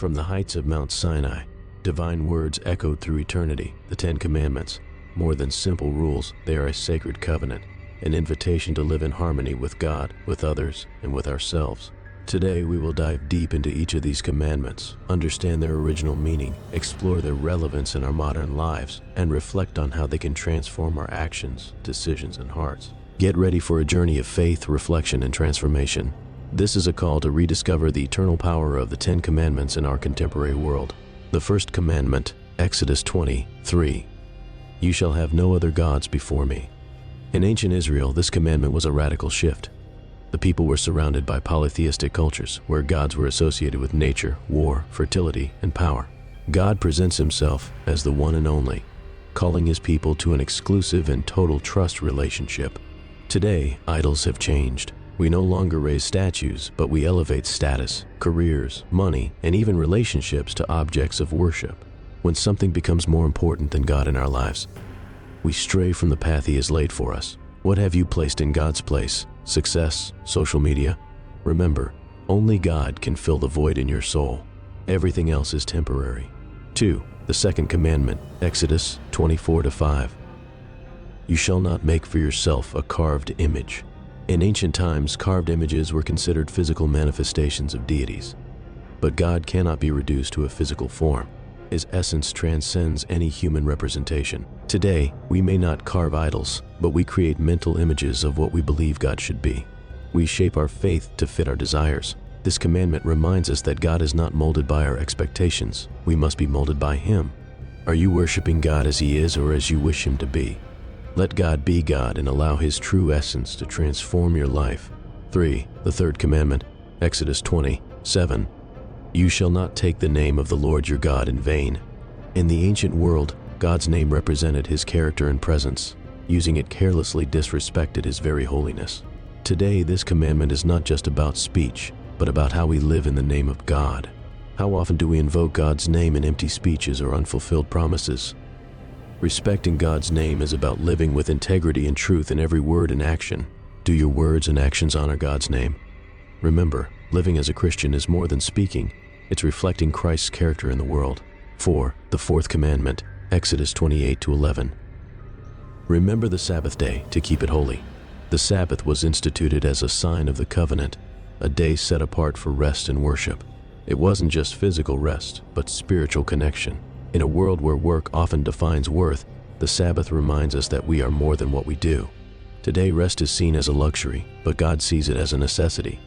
From the heights of Mount Sinai, divine words echoed through eternity, the Ten Commandments. More than simple rules, they are a sacred covenant, an invitation to live in harmony with God, with others, and with ourselves. Today, we will dive deep into each of these commandments, understand their original meaning, explore their relevance in our modern lives, and reflect on how they can transform our actions, decisions, and hearts. Get ready for a journey of faith, reflection, and transformation. This is a call to rediscover the eternal power of the Ten Commandments in our contemporary world. The first commandment, Exodus 20:3. You shall have no other gods before me. In ancient Israel, this commandment was a radical shift. The people were surrounded by polytheistic cultures where gods were associated with nature, war, fertility, and power. God presents himself as the one and only, calling his people to an exclusive and total trust relationship. Today, idols have changed. We no longer raise statues, but we elevate status, careers, money, and even relationships to objects of worship. When something becomes more important than God in our lives, we stray from the path he has laid for us. What have you placed in God's place? Success? Social media? Remember, only God can fill the void in your soul. Everything else is temporary. 2. The second commandment, Exodus 24:5. You shall not make for yourself a carved image. In ancient times, carved images were considered physical manifestations of deities. But God cannot be reduced to a physical form. His essence transcends any human representation. Today, we may not carve idols, but we create mental images of what we believe God should be. We shape our faith to fit our desires. This commandment reminds us that God is not molded by our expectations. We must be molded by him. Are you worshiping God as he is or as you wish him to be? Let God be God and allow his true essence to transform your life. 3. The third commandment, Exodus 20:7. You shall not take the name of the Lord your God in vain. In the ancient world, God's name represented his character and presence. Using it carelessly disrespected his very holiness. Today, this commandment is not just about speech, but about how we live in the name of God. How often do we invoke God's name in empty speeches or unfulfilled promises? Respecting God's name is about living with integrity and truth in every word and action. Do your words and actions honor God's name? Remember, living as a Christian is more than speaking. It's reflecting Christ's character in the world. 4. The fourth commandment, Exodus 28:11. Remember the Sabbath day to keep it holy. The Sabbath was instituted as a sign of the covenant, a day set apart for rest and worship. It wasn't just physical rest, but spiritual connection. In a world where work often defines worth, the Sabbath reminds us that we are more than what we do. Today, rest is seen as a luxury, but God sees it as a necessity.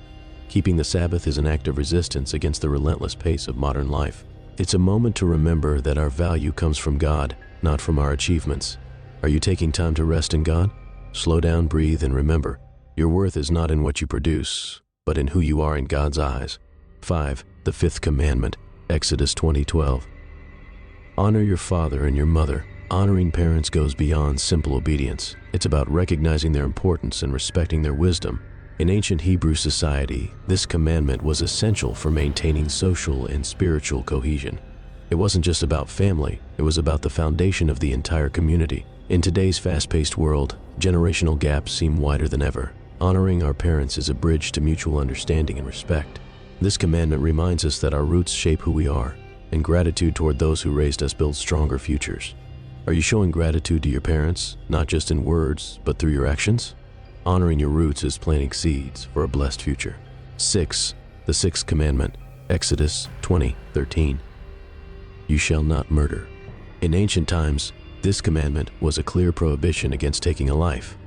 Keeping the Sabbath is an act of resistance against the relentless pace of modern life. It's a moment to remember that our value comes from God, not from our achievements. Are you taking time to rest in God? Slow down, breathe, and remember, your worth is not in what you produce, but in who you are in God's eyes. 5. The fifth commandment, Exodus 20:12. Honor your father and your mother. Honoring parents goes beyond simple obedience. It's about recognizing their importance and respecting their wisdom. In ancient Hebrew society, this commandment was essential for maintaining social and spiritual cohesion. It wasn't just about family, it was about the foundation of the entire community. In today's fast-paced world, generational gaps seem wider than ever. Honoring our parents is a bridge to mutual understanding and respect. This commandment reminds us that our roots shape who we are, and gratitude toward those who raised us builds stronger futures. Are you showing gratitude to your parents, not just in words, but through your actions? Honoring your roots is planting seeds for a blessed future. 6. The sixth commandment, Exodus 20:13. You shall not murder. In ancient times, this commandment was a clear prohibition against taking a life.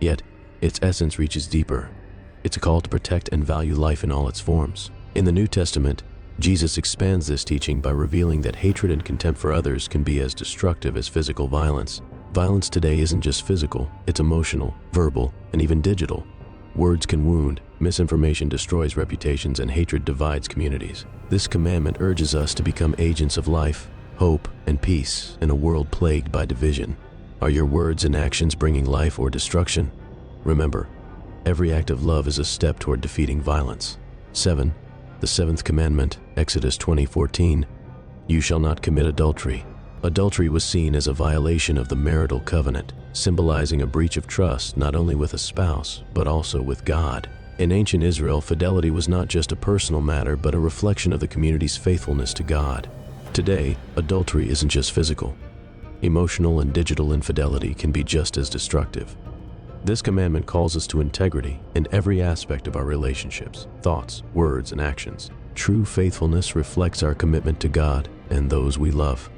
Yet, its essence reaches deeper. It's a call to protect and value life in all its forms. In the New Testament, Jesus expands this teaching by revealing that hatred and contempt for others can be as destructive as physical violence. Violence today isn't just physical, it's emotional, verbal, and even digital. Words can wound, misinformation destroys reputations, and hatred divides communities. This commandment urges us to become agents of life, hope, and peace in a world plagued by division. Are your words and actions bringing life or destruction? Remember, every act of love is a step toward defeating violence. 7. The seventh commandment, Exodus 20:14. You shall not commit adultery. Adultery was seen as a violation of the marital covenant, symbolizing a breach of trust not only with a spouse, but also with God. In ancient Israel, fidelity was not just a personal matter, but a reflection of the community's faithfulness to God. Today, adultery isn't just physical. Emotional and digital infidelity can be just as destructive. This commandment calls us to integrity in every aspect of our relationships, thoughts, words, and actions. True faithfulness reflects our commitment to God and those we love.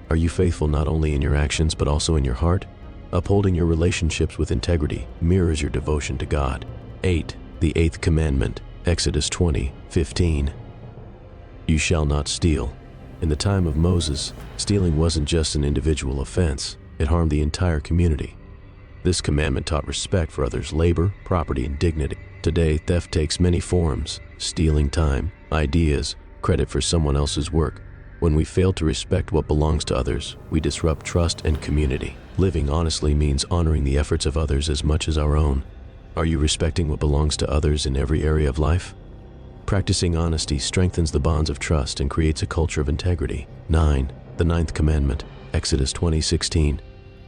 Are you faithful not only in your actions but also in your heart? Upholding your relationships with integrity mirrors your devotion to God. 8. The eighth commandment, Exodus 20:15. You shall not steal. In the time of Moses, stealing wasn't just an individual offense, it harmed the entire community. This commandment taught respect for others' labor, property, and dignity. Today, theft takes many forms: stealing time, ideas, credit for someone else's work. When we fail to respect what belongs to others, we disrupt trust and community. Living honestly means honoring the efforts of others as much as our own. Are you respecting what belongs to others in every area of life? Practicing honesty strengthens the bonds of trust and creates a culture of integrity. 9. The ninth commandment, Exodus 20:16.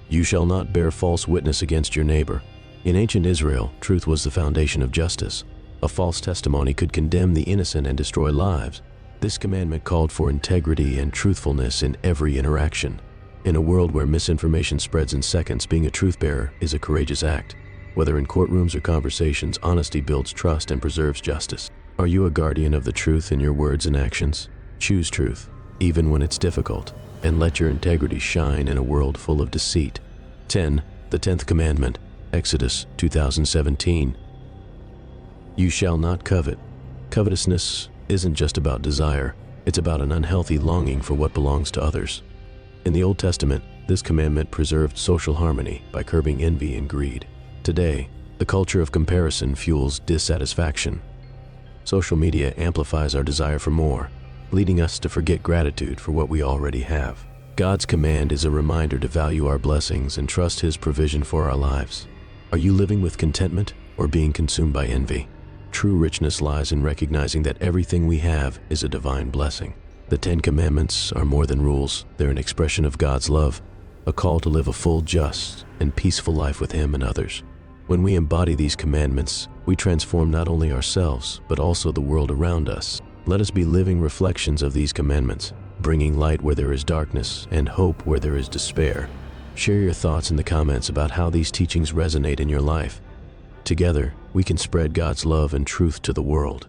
You shall not bear false witness against your neighbor. In ancient Israel, truth was the foundation of justice. A false testimony could condemn the innocent and destroy lives. This commandment called for integrity and truthfulness in every interaction. In a world where misinformation spreads in seconds, being a truth-bearer is a courageous act. Whether in courtrooms or conversations, honesty builds trust and preserves justice. Are you a guardian of the truth in your words and actions? Choose truth, even when it's difficult, and let your integrity shine in a world full of deceit. 10. The 10th commandment, Exodus 2017. You shall not covet. Covetousness isn't just about desire, it's about an unhealthy longing for what belongs to others. In the Old Testament, this commandment preserved social harmony by curbing envy and greed. Today, the culture of comparison fuels dissatisfaction. Social media amplifies our desire for more, leading us to forget gratitude for what we already have. God's command is a reminder to value our blessings and trust His provision for our lives. Are you living with contentment or being consumed by envy? True richness lies in recognizing that everything we have is a divine blessing. The 10 Commandments are more than rules. They're an expression of God's love, a call to live a full, just, and peaceful life with Him and others. When we embody these commandments, we transform not only ourselves, but also the world around us. Let us be living reflections of these commandments, bringing light where there is darkness and hope where there is despair. Share your thoughts in the comments about how these teachings resonate in your life. Together, we can spread God's love and truth to the world.